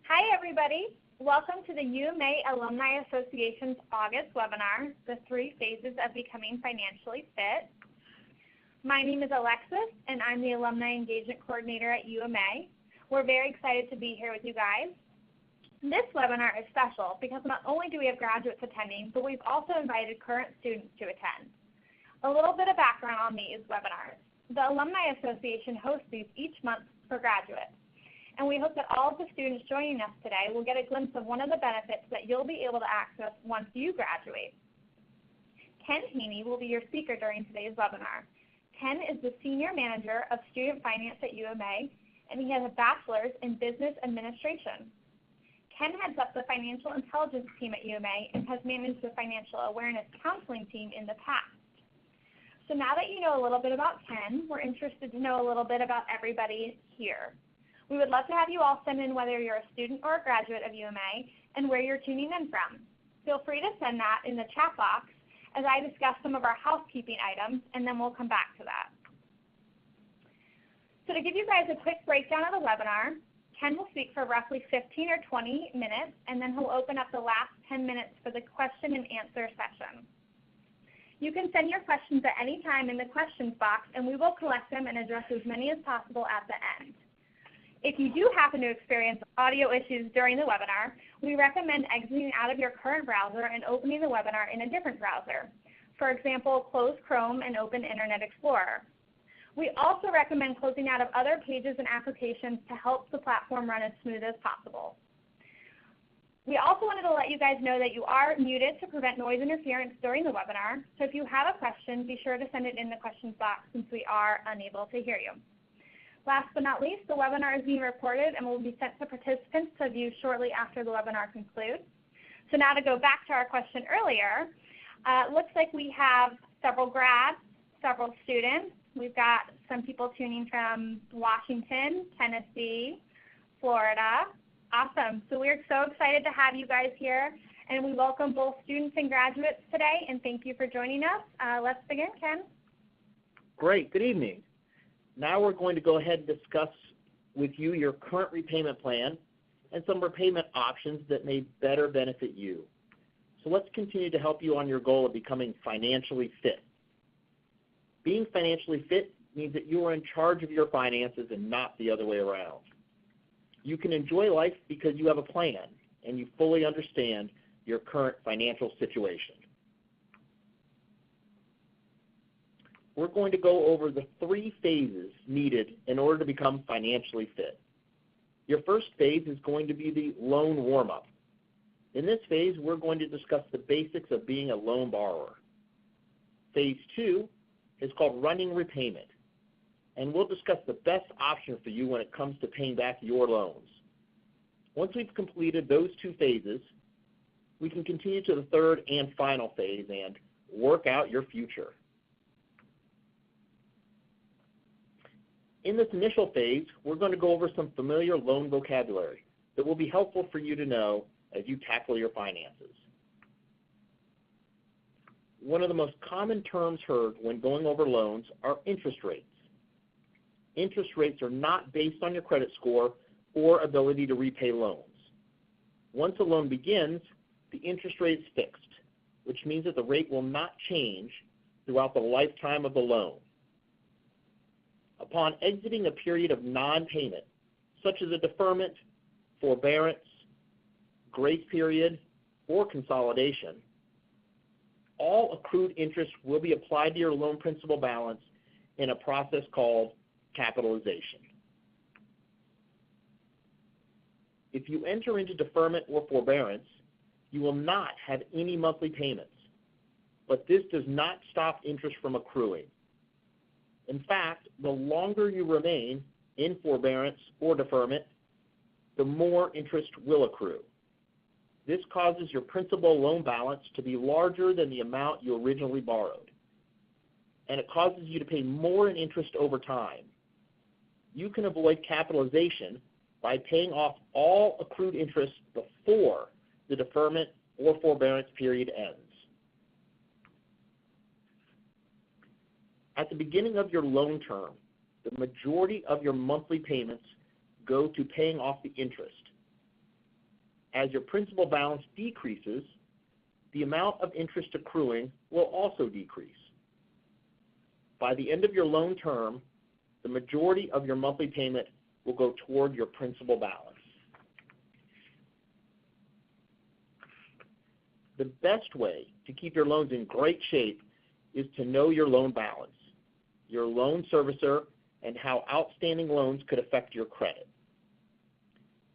Hi, everybody. Welcome to the UMA Alumni Association's August webinar, The 3 Phases of Becoming Financially Fit. My name is Alexis, and I'm the Alumni Engagement Coordinator at UMA. We're very excited to be here with you guys. This webinar is special because not only do we have graduates attending, but we've also invited current students to attend. A little bit of background on these webinars. The Alumni Association hosts these each month for graduates. And we hope that all of the students joining us today will get a glimpse of one of the benefits that you'll be able to access once you graduate. Ken Haney will be your speaker during today's webinar. Ken is the Senior Manager of Student Finance at UMA, and he has a bachelor's in Business Administration. Ken heads up the Financial Intelligence team at UMA and has managed the Financial Awareness Counseling team in the past. So now that you know a little bit about Ken, we're interested to know a little bit about everybody here. We would love to have you all send in whether you're a student or a graduate of UMA and where you're tuning in from. Feel free to send that in the chat box as I discuss some of our housekeeping items, and then we'll come back to that. So to give you guys a quick breakdown of the webinar, Ken will speak for roughly 15 or 20 minutes, and then he'll open up the last 10 minutes for the question and answer session. You can send your questions at any time in the questions box, and we will collect them and address as many as possible at the end. If you do happen to experience audio issues during the webinar, we recommend exiting out of your current browser and opening the webinar in a different browser. For example, close Chrome and open Internet Explorer. We also recommend closing out of other pages and applications to help the platform run as smooth as possible. We also wanted to let you guys know that you are muted to prevent noise interference during the webinar. So if you have a question, be sure to send it in the questions box since we are unable to hear you. Last but not least, the webinar is being recorded and will be sent to participants to view shortly after the webinar concludes. So now to go back to our question earlier, looks like we have several grads, several students. We've got some people tuning from Washington, Tennessee, Florida. Awesome. So we're so excited to have you guys here, and we welcome both students and graduates today, and thank you for joining us. Let's begin, Ken. Great. Good evening. Now we're going to go ahead and discuss with you your current repayment plan and some repayment options that may better benefit you. So let's continue to help you on your goal of becoming financially fit. Being financially fit means that you are in charge of your finances and not the other way around. You can enjoy life because you have a plan and you fully understand your current financial situation. We're going to go over the 3 phases needed in order to become financially fit. Your first phase is going to be the loan warm-up. In this phase, we're going to discuss the basics of being a loan borrower. Phase 2 is called running repayment, and we'll discuss the best option for you when it comes to paying back your loans. Once we've completed those 2 phases, we can continue to the third and final phase and work out your future. In this initial phase, we're going to go over some familiar loan vocabulary that will be helpful for you to know as you tackle your finances. One of the most common terms heard when going over loans are interest rates. Interest rates are not based on your credit score or ability to repay loans. Once a loan begins, the interest rate is fixed, which means that the rate will not change throughout the lifetime of the loan. Upon exiting a period of non-payment, such as a deferment, forbearance, grace period, or consolidation, all accrued interest will be applied to your loan principal balance in a process called capitalization. If you enter into deferment or forbearance, you will not have any monthly payments, but this does not stop interest from accruing. In fact, the longer you remain in forbearance or deferment, the more interest will accrue. This causes your principal loan balance to be larger than the amount you originally borrowed, and it causes you to pay more in interest over time. You can avoid capitalization by paying off all accrued interest before the deferment or forbearance period ends. At the beginning of your loan term, the majority of your monthly payments go to paying off the interest. as your principal balance decreases, the amount of interest accruing will also decrease. By the end of your loan term, the majority of your monthly payment will go toward your principal balance. The best way to keep your loans in great shape is to know your loan balance, your loan servicer, and how outstanding loans could affect your credit.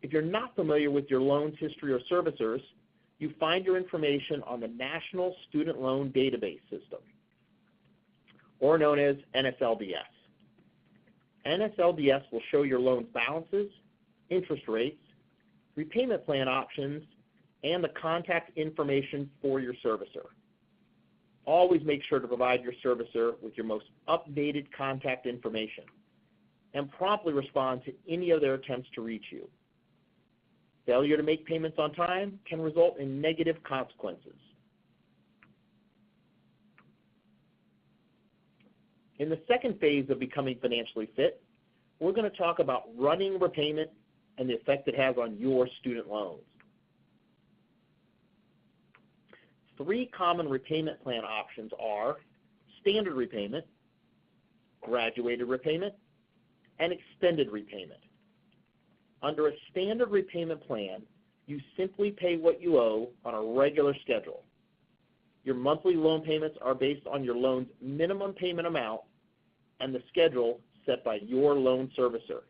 If you're not familiar with your loans history or servicers, you find your information on the National Student Loan Database System, or known as NSLDS. NSLDS will show your loan balances, interest rates, repayment plan options, and the contact information for your servicer. Always make sure to provide your servicer with your most updated contact information and promptly respond to any of their attempts to reach you. Failure to make payments on time can result in negative consequences. In the second phase of becoming financially fit, we're going to talk about running repayment and the effect it has on your student loans. 3 common repayment plan options are standard repayment, graduated repayment, and extended repayment. Under a standard repayment plan, you simply pay what you owe on a regular schedule. Your monthly loan payments are based on your loan's minimum payment amount and the schedule set by your loan servicer.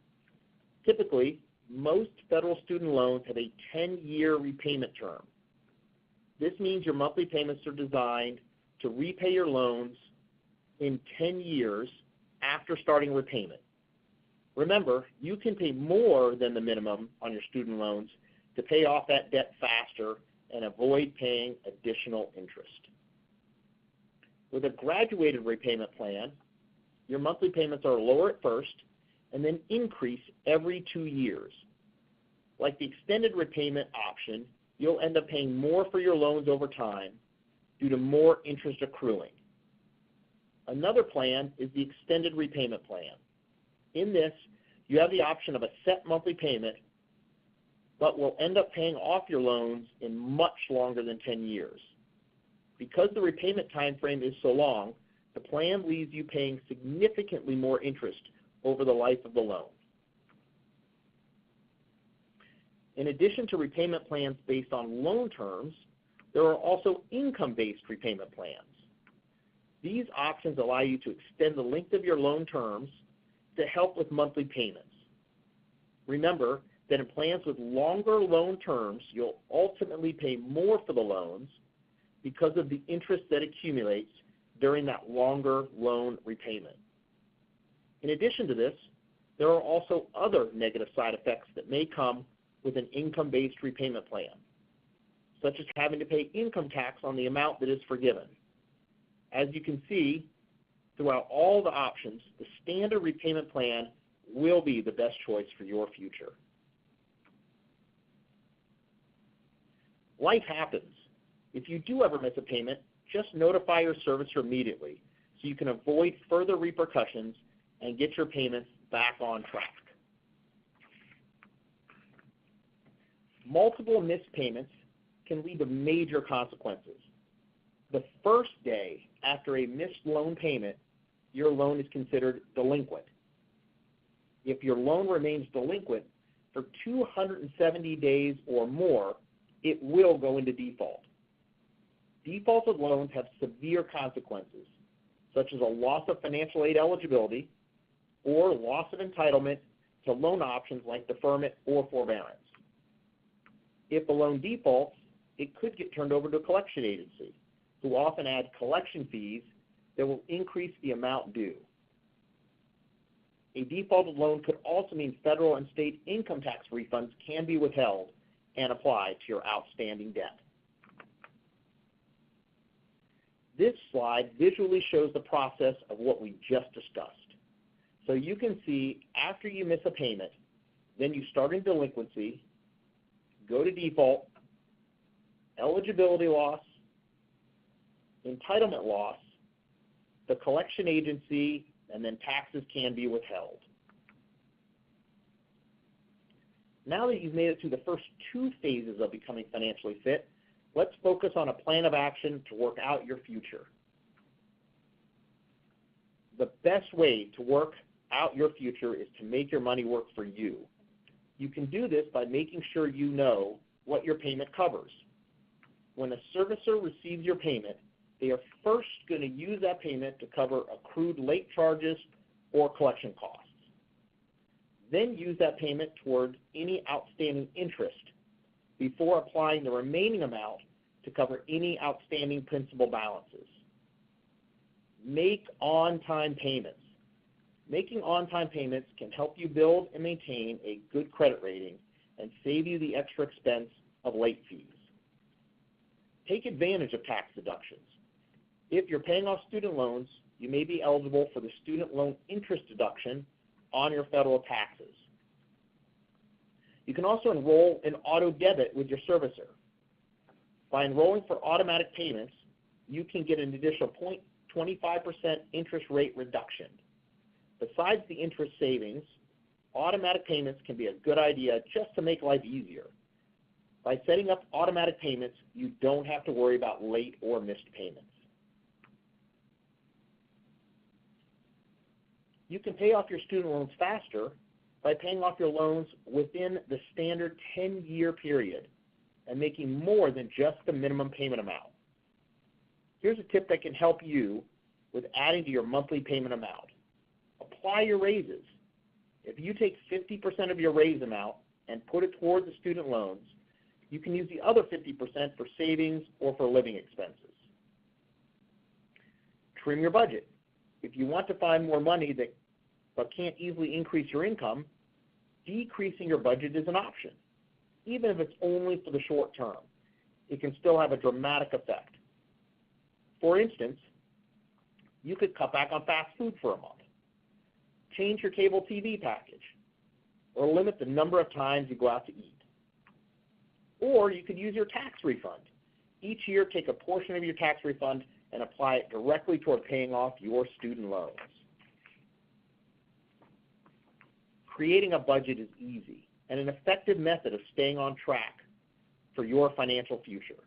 Typically, most federal student loans have a 10-year repayment term. This means your monthly payments are designed to repay your loans in 10 years after starting repayment. Remember, you can pay more than the minimum on your student loans to pay off that debt faster and avoid paying additional interest. With a graduated repayment plan, your monthly payments are lower at first and then increase every 2 years. Like the extended repayment option, you'll end up paying more for your loans over time due to more interest accruing. Another plan is the extended repayment plan. In this, you have the option of a set monthly payment, but will end up paying off your loans in much longer than 10 years. Because the repayment time frame is so long, the plan leaves you paying significantly more interest over the life of the loan. In addition to repayment plans based on loan terms, there are also income-based repayment plans. These options allow you to extend the length of your loan terms to help with monthly payments. Remember that in plans with longer loan terms, you'll ultimately pay more for the loans because of the interest that accumulates during that longer loan repayment. In addition to this, there are also other negative side effects that may come with an income-based repayment plan, such as having to pay income tax on the amount that is forgiven. As you can see, throughout all the options, the standard repayment plan will be the best choice for your future. Life happens. If you do ever miss a payment, just notify your servicer immediately so you can avoid further repercussions and get your payments back on track. Multiple missed payments can lead to major consequences. The first day after a missed loan payment, your loan is considered delinquent. If your loan remains delinquent for 270 days or more, it will go into default. Defaulted loans have severe consequences, such as a loss of financial aid eligibility or loss of entitlement to loan options like deferment or forbearance. If the loan defaults, it could get turned over to a collection agency, who often add collection fees that will increase the amount due. A defaulted loan could also mean federal and state income tax refunds can be withheld and applied to your outstanding debt. This slide visually shows the process of what we just discussed. So you can see after you miss a payment, then you start in delinquency, go to default, eligibility loss, entitlement loss, the collection agency, and then taxes can be withheld. now that you've made it through the first 2 phases of becoming financially fit, let's focus on a plan of action to work out your future. The best way to work out your future is to make your money work for you. You can do this by making sure you know what your payment covers. When a servicer receives your payment, they are first going to use that payment to cover accrued late charges or collection costs. Then use that payment toward any outstanding interest before applying the remaining amount to cover any outstanding principal balances. Make on-time payments. Making on-time payments can help you build and maintain a good credit rating and save you the extra expense of late fees. Take advantage of tax deductions. If you're paying off student loans, you may be eligible for the student loan interest deduction on your federal taxes. You can also enroll in auto debit with your servicer. By enrolling for automatic payments, you can get an additional 0.25% interest rate reduction. Besides the interest savings, automatic payments can be a good idea just to make life easier. By setting up automatic payments, you don't have to worry about late or missed payments. You can pay off your student loans faster by paying off your loans within the standard 10-year period and making more than just the minimum payment amount. Here's a tip that can help you with adding to your monthly payment amount. Apply your raises. If you take 50% of your raise amount and put it towards the student loans, you can use the other 50% for savings or for living expenses. Trim your budget. If you want to find more money but can't easily increase your income, decreasing your budget is an option, even if it's only for the short term. It can still have a dramatic effect. For instance, you could cut back on fast food for a month, change your cable TV package, or limit the number of times you go out to eat. Or you could use your tax refund. Each year, take a portion of your tax refund and apply it directly toward paying off your student loans. Creating a budget is easy and an effective method of staying on track for your financial future.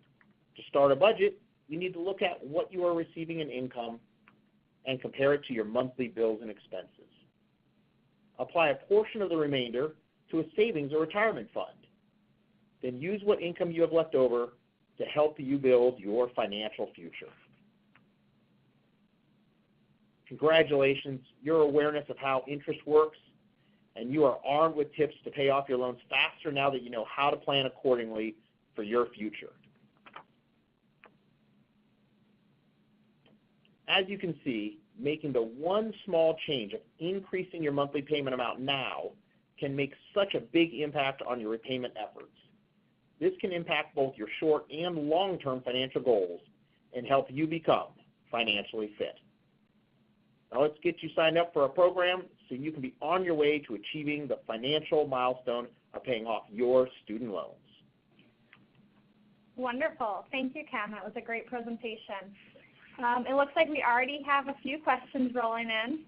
To start a budget, you need to look at what you are receiving in income and compare it to your monthly bills and expenses. Apply a portion of the remainder to a savings or retirement fund. Then use what income you have left over to help you build your financial future. Congratulations, your awareness of how interest works, and you are armed with tips to pay off your loans faster now that you know how to plan accordingly for your future. As you can see, making the one small change of increasing your monthly payment amount now can make such a big impact on your repayment efforts. This can impact both your short and long-term financial goals and help you become financially fit. Now let's get you signed up for a program so you can be on your way to achieving the financial milestone of paying off your student loans. Wonderful. Thank you, Ken. That was a great presentation. It looks like we already have a few questions rolling in.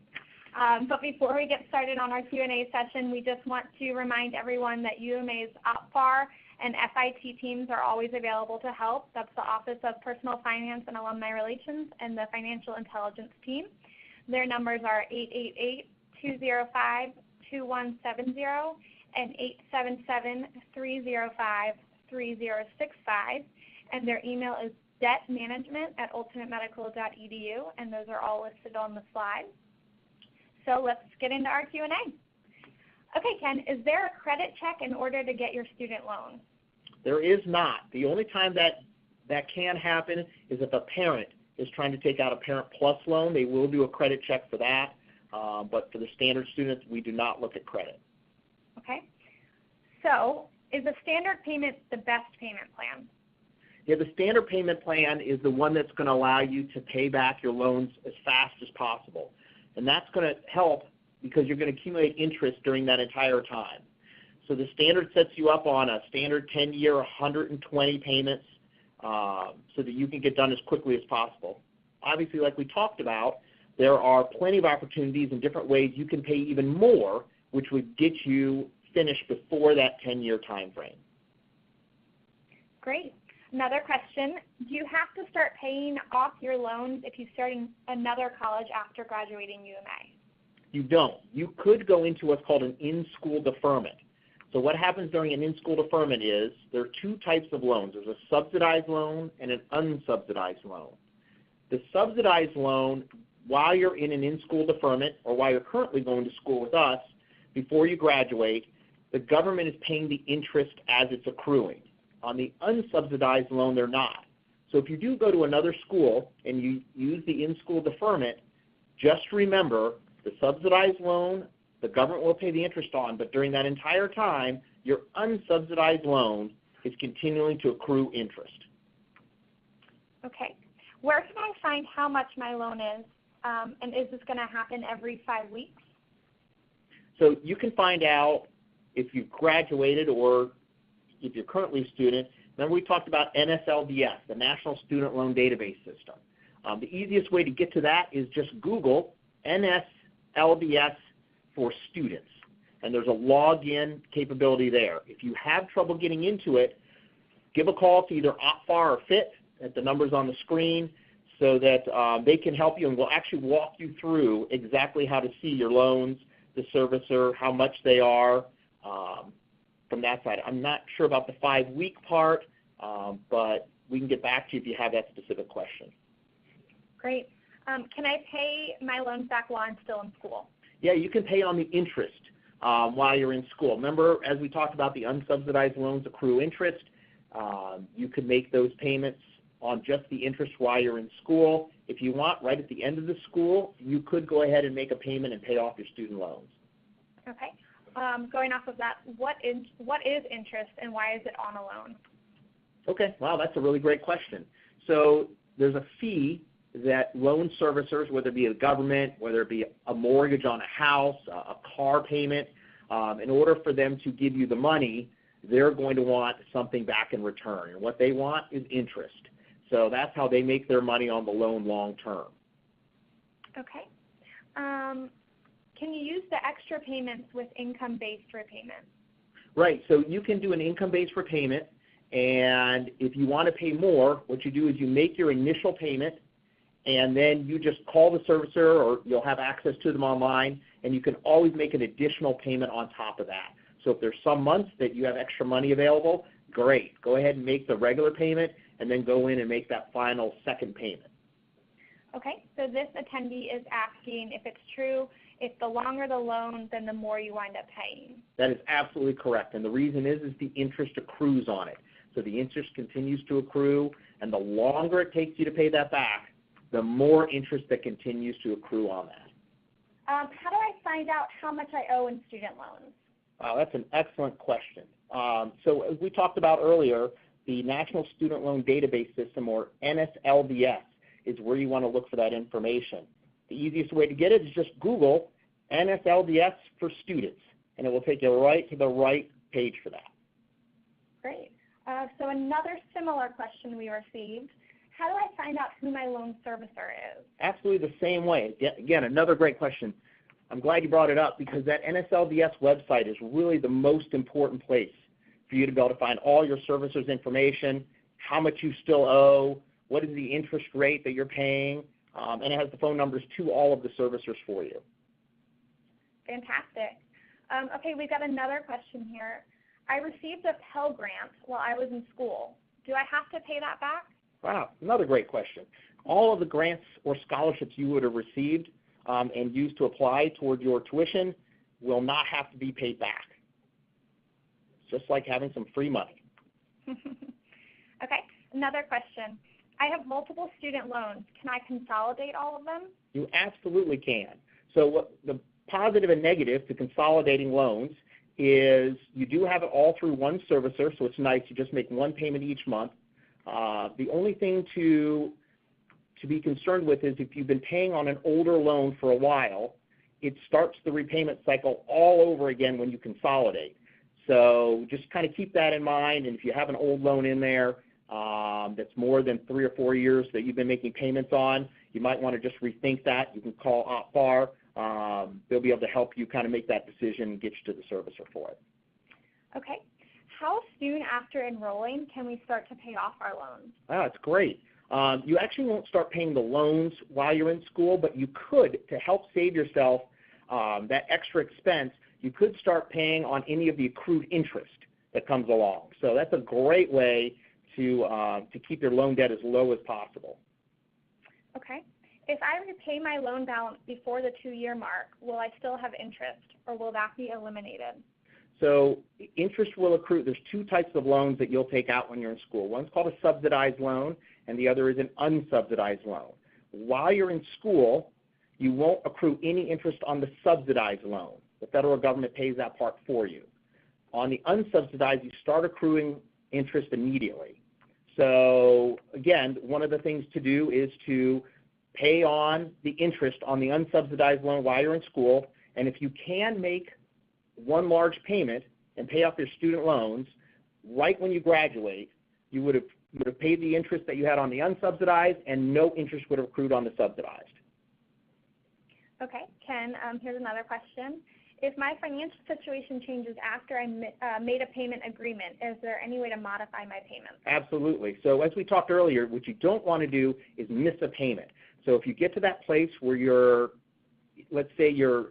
But before we get started on our Q&A session, we just want to remind everyone that UMA's OPFAR and FIT teams are always available to help. That's the Office of Personal Finance and Alumni Relations and the Financial Intelligence team. Their numbers are 888-205-2170 and 877-305-3065. And their email is debtmanagement@ultimatemedical.edu, and those are all listed on the slide. So let's get into our Q&A. Okay, Ken, is there a credit check in order to get your student loan? There is not. The only time that can happen is if a parent is trying to take out a Parent Plus loan. They will do a credit check for that, but for the standard students, we do not look at credit. Okay. So is a standard payment the best payment plan? Yeah, the standard payment plan is the one that's going to allow you to pay back your loans as fast as possible. And that's going to help because you're going to accumulate interest during that entire time. So the standard sets you up on a standard 10-year, 120 payments so that you can get done as quickly as possible. Obviously, like we talked about, there are plenty of opportunities and different ways you can pay even more, which would get you finish before that 10-year time frame. Great. Another question, do you have to start paying off your loans if you start in another college after graduating UMA? You don't. You could go into what's called an in-school deferment. So what happens during an in-school deferment is there are two types of loans. There's a subsidized loan and an unsubsidized loan. The subsidized loan, while you're in an in-school deferment or while you're currently going to school with us, before you graduate, the government is paying the interest as it's accruing. On the unsubsidized loan, they're not. So if you do go to another school and you use the in-school deferment, just remember the subsidized loan, the government will pay the interest on, but during that entire time, your unsubsidized loan is continuing to accrue interest. Okay. Where can I find how much my loan is, and is this going to happen every 5 weeks? So you can find out if you've graduated or if you're currently a student. Remember we talked about NSLDS, the National Student Loan Database System. The easiest way to get to that is just Google NSLDS for students, and there's a login capability there. If you have trouble getting into it, give a call to either OpFAR or FIT at the numbers on the screen so that they can help you, and we'll actually walk you through exactly how to see your loans, the servicer, how much they are from that side. I'm not sure about the 5-week part, but we can get back to you if you have that specific question. Great. Can I pay my loans back while I'm still in school? Yeah, you can pay on the interest while you're in school. Remember, as we talked about, the unsubsidized loans accrue interest. You can make those payments on just the interest while you're in school. If you want, right at the end of the school, you could go ahead and make a payment and pay off your student loans. Okay. Going off of that, what is interest and why is it on a loan? Okay, wow, that's a really great question. So there's a fee that loan servicers, whether it be a government, whether it be a mortgage on a house, a car payment, in order for them to give you the money, they're going to want something back in return. And what they want is interest. So that's how they make their money on the loan long term. Okay. Can you use the extra payments with income-based repayment? Right, so you can do an income-based repayment, and if you want to pay more, what you do is you make your initial payment, and then you just call the servicer, or you'll have access to them online, and you can always make an additional payment on top of that. So if there's some months that you have extra money available, great. Go ahead and make the regular payment, and then go in and make that final second payment. Okay, so this attendee is asking if it's true, if the longer the loan, then the more you wind up paying. That is absolutely correct, and the reason is the interest accrues on it. So the interest continues to accrue, and the longer it takes you to pay that back, the more interest that continues to accrue on that. How do I find out how much I owe in student loans? That's an excellent question. So as we talked about earlier, the National Student Loan Database System, or NSLDS, is where you want to look for that information. The easiest way to get it is just Google NSLDS for students, and it will take you right to the right page for that. Great. So another similar question we received, how do I find out who my loan servicer is? Absolutely the same way. Again, another great question. I'm glad you brought it up because that NSLDS website is really the most important place for you to be able to find all your servicer's information, how much you still owe, what is the interest rate that you're paying, and it has the phone numbers to all of the servicers for you. Fantastic. Okay, we've got another question here. I received a Pell grant while I was in school. Do I have to pay that back? Wow, another great question. All of the grants or scholarships you would have received and used to apply toward your tuition will not have to be paid back. It's just like having some free money. Okay, another question. I have multiple student loans. Can I consolidate all of them? You absolutely can. So what the positive and negative to consolidating loans is you do have it all through one servicer, so it's nice. You just make one payment each month. The only thing to be concerned with is if you've been paying on an older loan for a while, it starts the repayment cycle all over again when you consolidate. So just kind of keep that in mind, and if you have an old loan in there that's more than 3 or 4 years that you've been making payments on, you might want to just rethink that. You can call OpFAR. They'll be able to help you kind of make that decision and get you to the servicer for it. Okay. How soon after enrolling can we start to pay off our loans? That's great. You actually won't start paying the loans while you're in school, but you could, to help save yourself that extra expense, you could start paying on any of the accrued interest that comes along. So that's a great way to keep your loan debt as low as possible. Okay. If I repay my loan balance before the 2-year mark, will I still have interest, or will that be eliminated? So interest will accrue. There's 2 types of loans that you'll take out when you're in school. One's called a subsidized loan, and the other is an unsubsidized loan. While you're in school, you won't accrue any interest on the subsidized loan. The federal government pays that part for you. On the unsubsidized, you start accruing interest immediately. So again, one of the things to do is to pay on the interest on the unsubsidized loan while you're in school, and if you can make one large payment and pay off your student loans right when you graduate, you would have paid the interest that you had on the unsubsidized, and no interest would have accrued on the subsidized. Okay, Ken, here's another question. If my financial situation changes after I made a payment agreement, is there any way to modify my payments? Absolutely. So as we talked earlier, what you don't want to do is miss a payment. So if you get to that place where let's say you're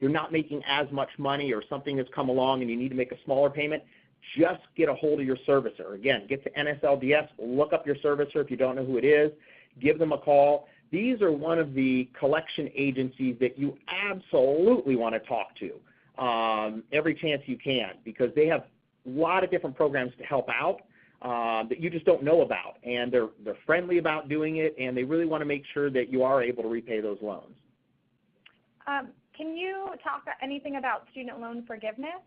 not making as much money, or something has come along and you need to make a smaller payment, just get a hold of your servicer. Again, get to NSLDS, look up your servicer if you don't know who it is, give them a call. These are one of the collection agencies that you absolutely want to talk to every chance you can, because they have a lot of different programs to help out that you just don't know about. And they're friendly about doing it, and they really want to make sure that you are able to repay those loans. Can you talk anything about student loan forgiveness?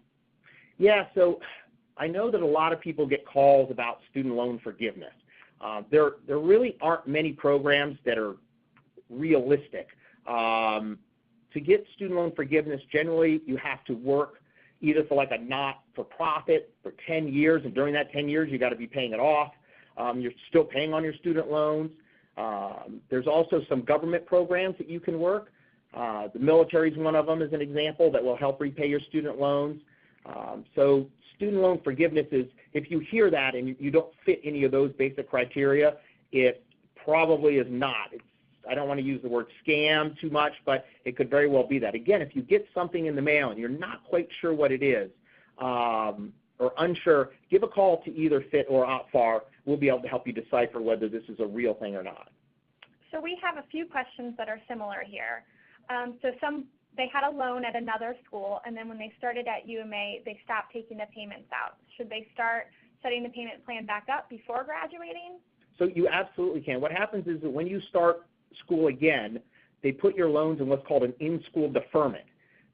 Yeah, so I know that a lot of people get calls about student loan forgiveness. There really aren't many programs that are realistic. To get student loan forgiveness, generally you have to work either for like a not-for-profit for 10 years, and during that 10 years you got to be paying it off. You're still paying on your student loans. There's also some government programs that you can work. The military is one of them, as an example, that will help repay your student loans. So student loan forgiveness is, if you hear that and you don't fit any of those basic criteria, it probably is not. I don't want to use the word scam too much, but it could very well be that. Again, if you get something in the mail and you're not quite sure what it is, or unsure, give a call to either FIT or OpFAR. We'll be able to help you decipher whether this is a real thing or not. So we have a few questions that are similar here. They had a loan at another school, and then when they started at UMA, they stopped taking the payments out. Should they start setting the payment plan back up before graduating? So you absolutely can. What happens is that when you start school again, they put your loans in what's called an in-school deferment.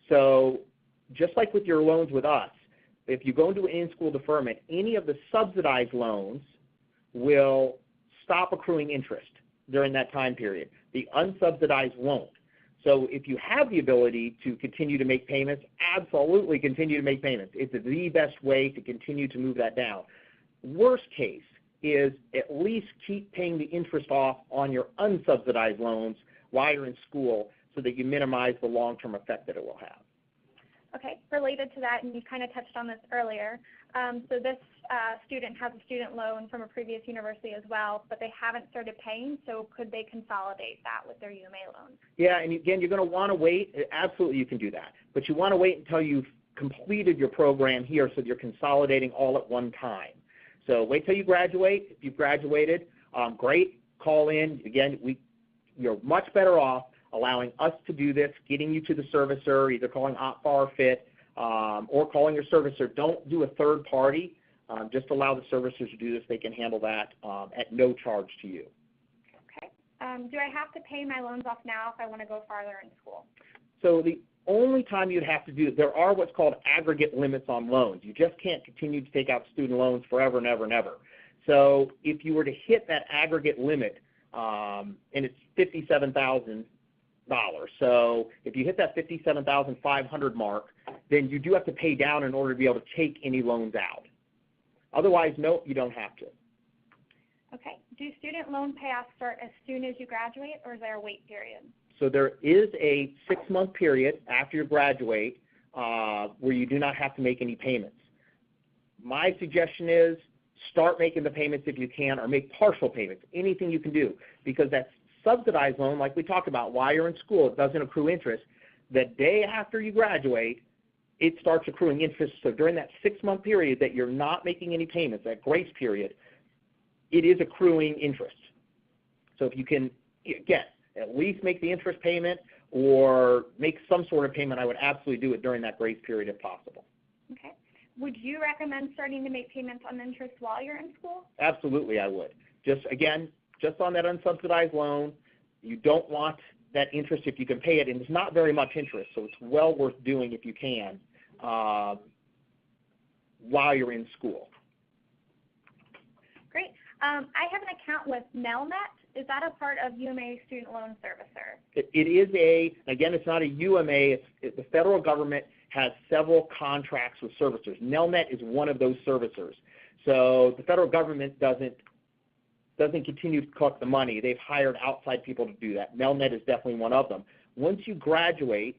So just like with your loans with us, if you go into an in-school deferment, any of the subsidized loans will stop accruing interest during that time period. The unsubsidized won't. So if you have the ability to continue to make payments, absolutely continue to make payments. It's the best way to continue to move that down. Worst case is at least keep paying the interest off on your unsubsidized loans while you're in school, so that you minimize the long-term effect that it will have. Okay, related to that, and you kind of touched on this earlier, so this student has a student loan from a previous university as well, but they haven't started paying, so could they consolidate that with their UMA loan? Yeah, and again, you're going to want to wait. Absolutely, you can do that. But you want to wait until you've completed your program here, so that you're consolidating all at one time. So wait till you graduate. If you've graduated, great, call in. Again, you're much better off allowing us to do this, getting you to the servicer, either calling OpFAR or FIT, or calling your servicer. Don't do a third party. Just allow the servicers to do this. They can handle that at no charge to you. Okay. Do I have to pay my loans off now if I want to go farther in school? So the only time you'd have to do it, there are what's called aggregate limits on loans. You just can't continue to take out student loans forever and ever and ever. So if you were to hit that aggregate limit, and it's $57,000, so if you hit that $57,500 mark, then you do have to pay down in order to be able to take any loans out. Otherwise, no, you don't have to. Okay. Do student loan payoffs start as soon as you graduate, or is there a wait period? So there is a 6-month period after you graduate where you do not have to make any payments. my suggestion is start making the payments if you can, or make partial payments, anything you can do, because that subsidized loan, like we talked about, while you're in school, it doesn't accrue interest. The day after you graduate, it starts accruing interest. So during that 6-month period that you're not making any payments, that grace period, it is accruing interest. So if you can, again, at least make the interest payment or make some sort of payment, I would absolutely do it during that grace period if possible. Okay. Would you recommend starting to make payments on interest while you're in school? Absolutely, I would. Just on that unsubsidized loan, you don't want that interest if you can pay it, and it's not very much interest, so it's well worth doing if you can while you're in school. Great. I have an account with Nelnet. Is that a part of UMA Student Loan Servicer? It is again, it's not a UMA. The federal government has several contracts with servicers. Nelnet is one of those servicers. So the federal government doesn't continue to collect the money. They've hired outside people to do that. Nelnet is definitely one of them. Once you graduate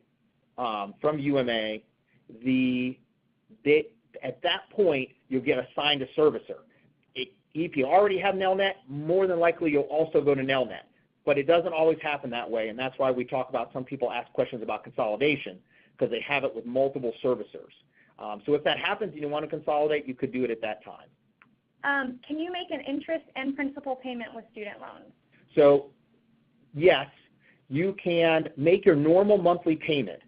from UMA, at that point, you'll get assigned a servicer. If you already have Nelnet, more than likely you'll also go to Nelnet. But it doesn't always happen that way, and that's why we talk about, some people ask questions about consolidation, because they have it with multiple servicers. So if that happens and you want to consolidate, you could do it at that time. Can you make an interest and principal payment with student loans? So yes, you can make your normal monthly payment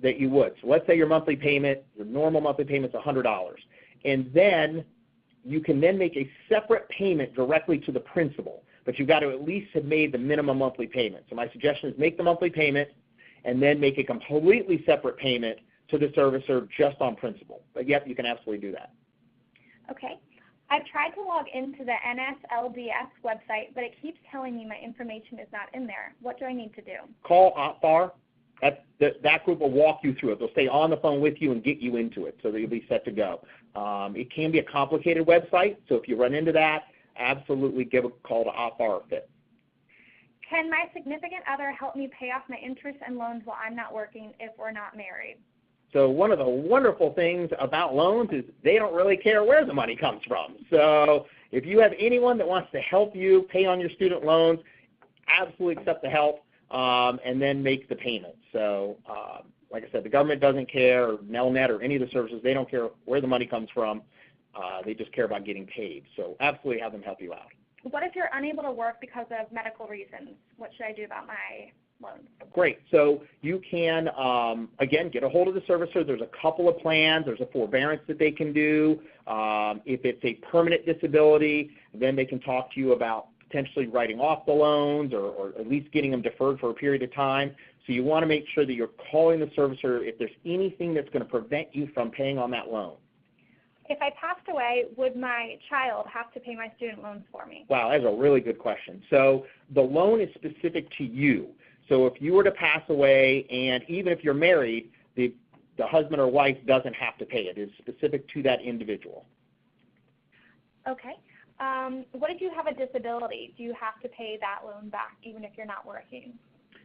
that you would. So let's say your normal monthly payment is $100. And then you can then make a separate payment directly to the principal, but you've got to at least have made the minimum monthly payment. So my suggestion is make the monthly payment and then make a completely separate payment to the servicer just on principal. But yep, you can absolutely do that. Okay. I've tried to log into the NSLDS website, but it keeps telling me my information is not in there. What do I need to do? Call OpFAR. That group will walk you through it. They'll stay on the phone with you and get you into it so that you'll be set to go. It can be a complicated website, so if you run into that, absolutely give a call to OpFAR or FIT. Can my significant other help me pay off my interest and loans while I'm not working if we're not married? So one of the wonderful things about loans is they don't really care where the money comes from. So if you have anyone that wants to help you pay on your student loans, absolutely accept the help and then make the payment. So like I said, the government doesn't care, or Nelnet or any of the services, they don't care where the money comes from. They just care about getting paid. So absolutely have them help you out. What if you're unable to work because of medical reasons? What should I do about my loans? Great. So you can, again, get a hold of the servicer. There's a couple of plans. There's a forbearance that they can do. If it's a permanent disability, then they can talk to you about potentially writing off the loans or at least getting them deferred for a period of time. So you want to make sure that you're calling the servicer if there's anything that's going to prevent you from paying on that loan. If I passed away, would my child have to pay my student loans for me? Wow, that's a really good question. So the loan is specific to you. So if you were to pass away, and even if you're married, the husband or wife doesn't have to pay it. It's specific to that individual. Okay. What if you have a disability? Do you have to pay that loan back even if you're not working?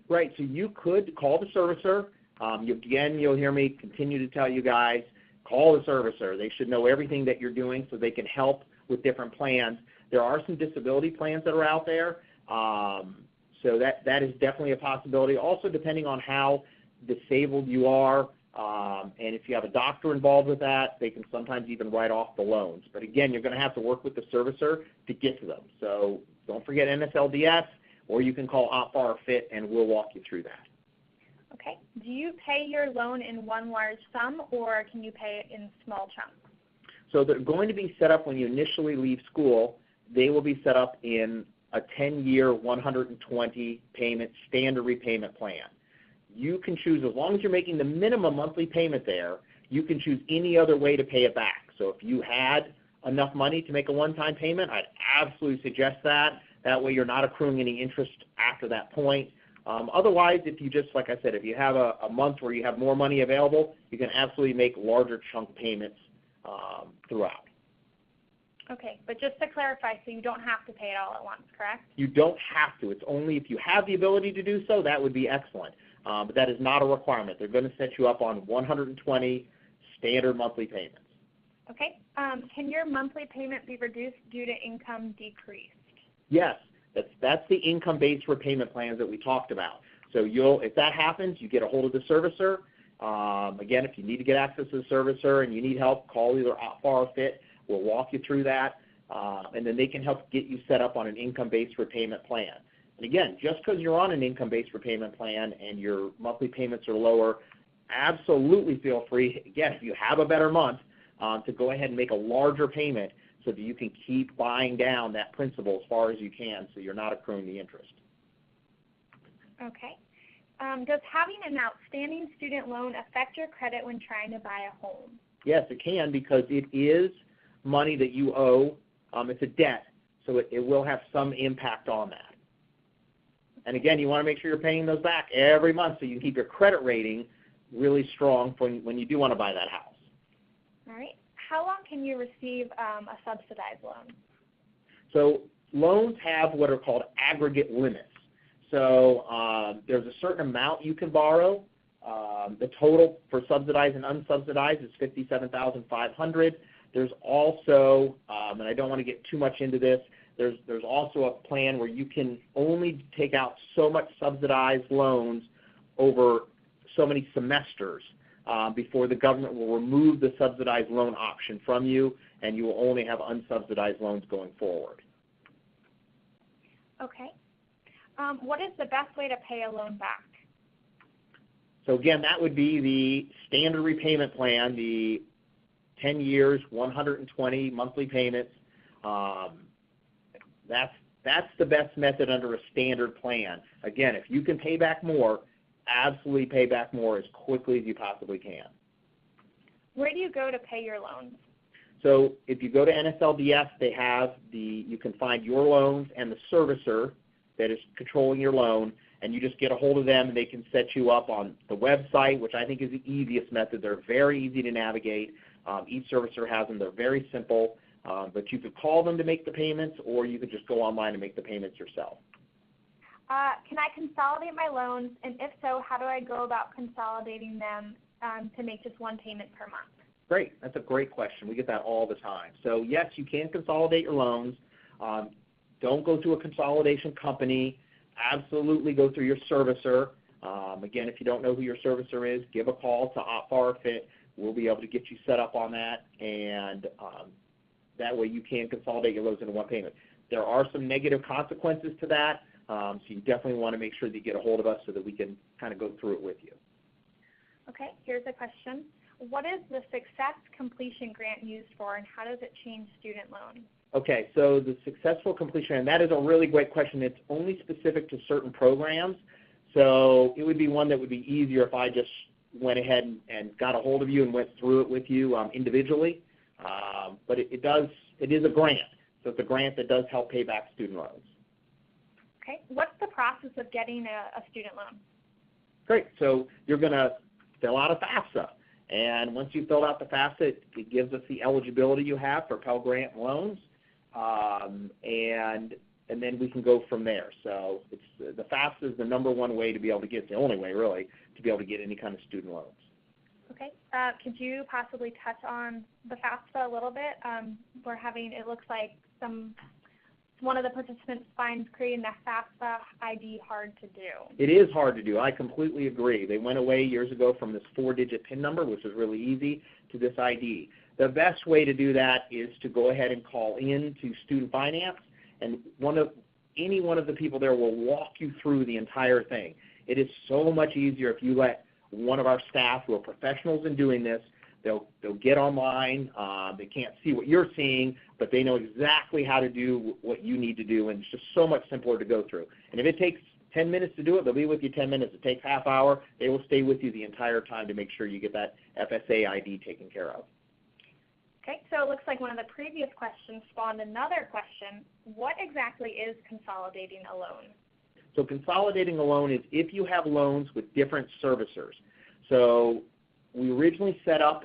Right. So you could call the servicer. Again, you'll hear me continue to tell you guys, call the servicer. They should know everything that you're doing so they can help with different plans. There are some disability plans that are out there. So that is definitely a possibility. Also, depending on how disabled you are, and if you have a doctor involved with that, they can sometimes even write off the loans. But again, you're going to have to work with the servicer to get to them. So don't forget NSLDS, or you can call OpFAR or FIT, and we'll walk you through that. Okay. Do you pay your loan in one large sum, or can you pay it in small chunks? So they're going to be set up when you initially leave school. They will be set up in a 10-year, 120 payment standard repayment plan. You can choose, as long as you're making the minimum monthly payment there, you can choose any other way to pay it back. So if you had enough money to make a one-time payment, I'd absolutely suggest that. That way you're not accruing any interest after that point. Otherwise, if you just, like I said, if you have a month where you have more money available, you can absolutely make larger chunk payments throughout. Okay, but just to clarify, so you don't have to pay it all at once, correct? You don't have to. It's only if you have the ability to do so, that would be excellent. But that is not a requirement. They're going to set you up on 120 standard monthly payments. Okay. Can your monthly payment be reduced due to income decreased? Yes, that's the income-based repayment plans that we talked about. So if that happens, you get a hold of the servicer. Again, if you need to get access to the servicer and you need help, call either OPFAR or FIT. We'll walk you through that, and then they can help get you set up on an income-based repayment plan. And again, just because you're on an income-based repayment plan and your monthly payments are lower, absolutely feel free, again, if you have a better month, to go ahead and make a larger payment so that you can keep buying down that principal as far as you can so you're not accruing the interest. Okay. Does having an outstanding student loan affect your credit when trying to buy a home? Yes, it can, because it is money that you owe. It's a debt, so it will have some impact on that. And again, you want to make sure you're paying those back every month so you can keep your credit rating really strong when you do want to buy that house. All right. How long can you receive a subsidized loan? So loans have what are called aggregate limits. So there's a certain amount you can borrow. The total for subsidized and unsubsidized is $57,500. There's also, and I don't want to get too much into this, there's also a plan where you can only take out so much subsidized loans over so many semesters before the government will remove the subsidized loan option from you, and you will only have unsubsidized loans going forward. Okay. What is the best way to pay a loan back? So again, that would be the standard repayment plan, the 10 years, 120 monthly payments. That's the best method under a standard plan. Again, if you can pay back more, absolutely pay back more as quickly as you possibly can. Where do you go to pay your loans? So if you go to NSLDS, you can find your loans and the servicer that is controlling your loan, and you just get a hold of them and they can set you up on the website, which I think is the easiest method. They're very easy to navigate. Each servicer has them. They're very simple, but you could call them to make the payments, or you could just go online and make the payments yourself. Can I consolidate my loans, and if so, how do I go about consolidating them to make just one payment per month? Great. That's a great question. We get that all the time. So yes, you can consolidate your loans. Don't go through a consolidation company. Absolutely go through your servicer. Again, if you don't know who your servicer is, give a call to OPFAR or FIT. We'll be able to get you set up on that, and that way you can consolidate your loans into one payment. There are some negative consequences to that, so you definitely want to make sure that you get a hold of us so that we can kind of go through it with you. Okay, here's a question. What is the Success Completion Grant used for, and how does it change student loans? Okay, so the successful completion, and that is a really great question. It's only specific to certain programs, so it would be one that would be easier if I just went ahead and got a hold of you and went through it with you individually. But it is a grant, so it's a grant that does help pay back student loans. Okay, what's the process of getting a student loan? Great, so you're going to fill out a FAFSA, and once you've filled out the FAFSA, it gives us the eligibility you have for Pell Grant loans. And then we can go from there. So the FAFSA is the #1 way to be able to get, the only way really, to be able to get any kind of student loans. Okay. Could you possibly touch on the FAFSA a little bit? It looks like one of the participants finds creating the FAFSA ID hard to do. It is hard to do. I completely agree. They went away years ago from this 4-digit PIN number, which was really easy, to this ID. The best way to do that is to go ahead and call in to Student Finance, and any one of the people there will walk you through the entire thing. It is so much easier if you let one of our staff who are professionals in doing this. They'll get online. They can't see what you're seeing, but they know exactly how to do what you need to do, and it's just so much simpler to go through. And if it takes 10 minutes to do it, they'll be with you 10 minutes. If it takes half hour, they will stay with you the entire time to make sure you get that FSA ID taken care of. Okay, so it looks like one of the previous questions spawned another question. What exactly is consolidating a loan? So consolidating a loan is if you have loans with different servicers. So we originally set up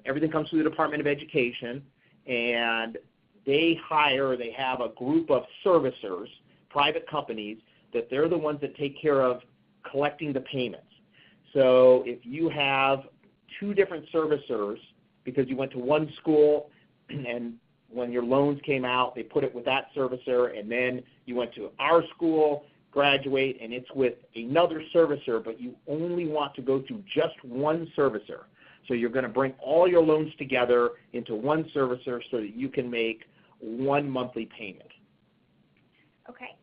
everything comes through the Department of Education, and they have a group of servicers, private companies, that they're the ones that take care of collecting the payments. So if you have 2 different servicers because you went to one school and when your loans came out, they put it with that servicer, and then you went to our school, graduate, and it's with another servicer, but you only want to go through just one servicer. So you're going to bring all your loans together into one servicer so that you can make one monthly payment. Okay.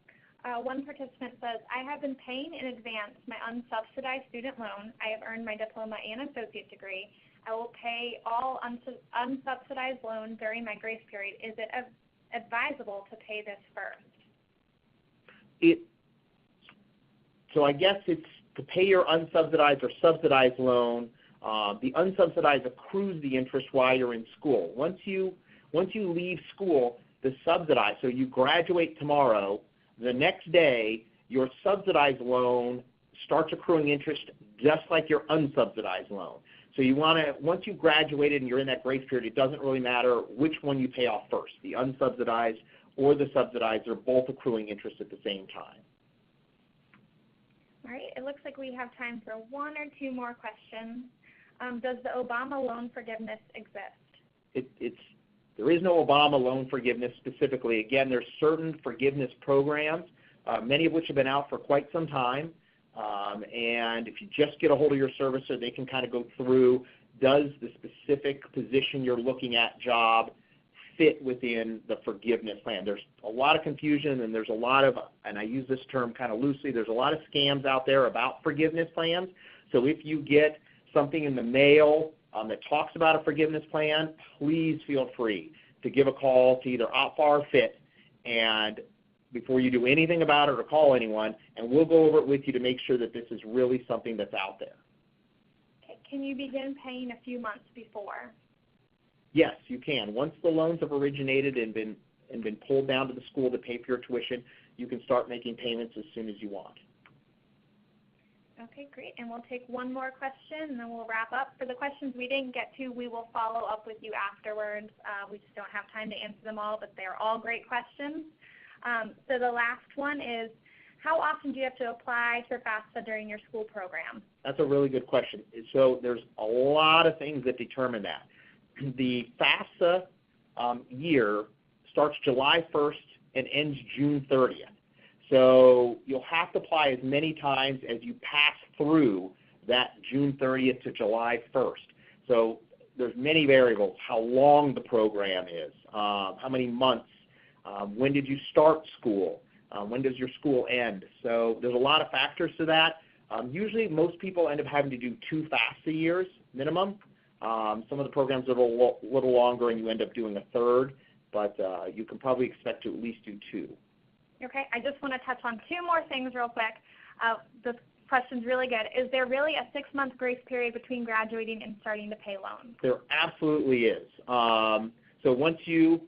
One participant says, I have been paying in advance my unsubsidized student loan. I have earned my diploma and associate degree. I will pay all unsubsidized loans during my grace period. Is it advisable to pay this first? So I guess it's to pay your unsubsidized or subsidized loan. The unsubsidized accrues the interest while you're in school. Once you leave school, the subsidized, so you graduate tomorrow, the next day your subsidized loan starts accruing interest just like your unsubsidized loan. So you want to, once you graduated and you're in that grace period, it doesn't really matter which one you pay off first, the unsubsidized or the subsidized. They're both accruing interest at the same time. All right, it looks like we have time for one or two more questions. Does the Obama loan forgiveness exist? There is no Obama loan forgiveness specifically. Again, there's certain forgiveness programs, many of which have been out for quite some time. And if you just get a hold of your servicer, they can kind of go through, does the specific position you're looking at job fit within the forgiveness plan? There's a lot of confusion, and there's a lot of, and I use this term kind of loosely, there's a lot of scams out there about forgiveness plans. So if you get something in the mail that talks about a forgiveness plan, please feel free to give a call to either OPFA or FIT, and before you do anything about it or call anyone, and we'll go over it with you to make sure that this is really something that's out there. Okay. Can you begin paying a few months before? Yes, you can. Once the loans have originated and been pulled down to the school to pay for your tuition, you can start making payments as soon as you want. Okay, great. And we'll take one more question, and then we'll wrap up. For the questions we didn't get to, we will follow up with you afterwards. We just don't have time to answer them all, but they're all great questions. So the last one is, how often do you have to apply for FAFSA during your school program? That's a really good question. So there's a lot of things that determine that. The FAFSA year starts July 1st and ends June 30th. So you'll have to apply as many times as you pass through that June 30th to July 1st. So there's many variables: how long the program is, how many months, when did you start school, when does your school end. So there's a lot of factors to that. Usually most people end up having to do 2 FAFSA years minimum. Some of the programs are a little longer and you end up doing a third, but you can probably expect to at least do 2. Okay, I just want to touch on 2 more things real quick. This question's really good. Is there really a 6-month grace period between graduating and starting to pay loans? There absolutely is. So once you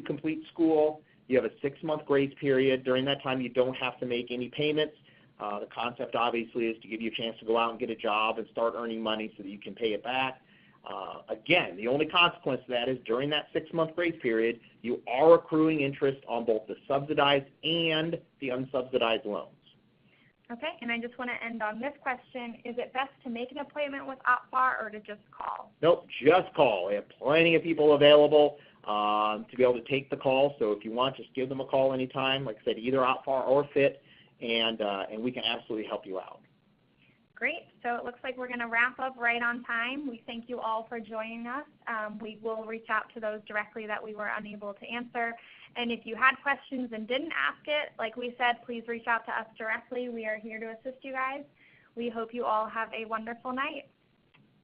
complete school, you have a 6-month grace period. During that time, you don't have to make any payments. The concept obviously is to give you a chance to go out and get a job and start earning money so that you can pay it back. Again, the only consequence of that is during that 6-month grace period, you are accruing interest on both the subsidized and the unsubsidized loans. Okay, and I just want to end on this question. Is it best to make an appointment with OPFAR or to just call? Nope, just call. We have plenty of people available to be able to take the call. So if you want, just give them a call anytime. Like I said, either OPFAR or FIT, and we can absolutely help you out. Great. So it looks like we're going to wrap up right on time. We thank you all for joining us. We will reach out to those directly that we were unable to answer. And if you had questions and didn't ask it, like we said, please reach out to us directly. We are here to assist you guys. We hope you all have a wonderful night.